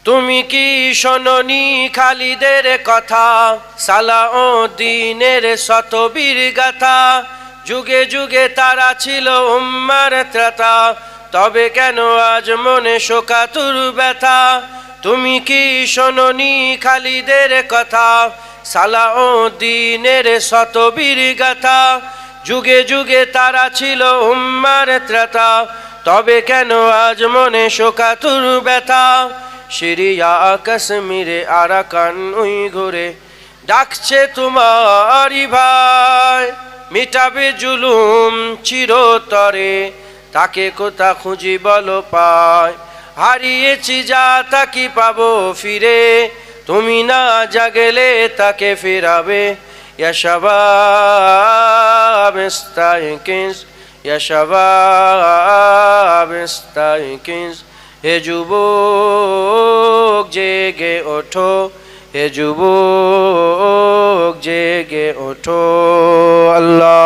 তুমি কি শোনোনি খালিদের কথা, সালাউদ্দিনের শতবীর গাথা। যুগে যুগে তারা ছিল উম্মার ত্রাতা, তবে কেন আজ মনে শোকাতুর ব্যথা। তুমি কি শোনোনি খালিদের কথা, সালাউদ্দিনের শতবীর গাথা। যুগে যুগে তারা ছিল উম্মার ত্রাতা, তবে কেন আজ মনে শোকাতুর ব্যথা। সিরিয়া কাশ্মীরে আরাকান উইঘুরে ডাকছে তোমারই ভাই, মিটাবে জুলুম চিরতরে, তাকে কোথা খুঁজি বলো পায়। হারিয়েছি যা তা কি পাবো ফিরে, তুমি না জাগেলে তাকে ফেরাবে। ইয়া শাবাব ইস্তাইকিজ, ইয়া শাবাব ইস্তাইকিজ। হে যুবক জেগে ওঠো, হে যুবক জেগে ওঠো। আল্লাহ।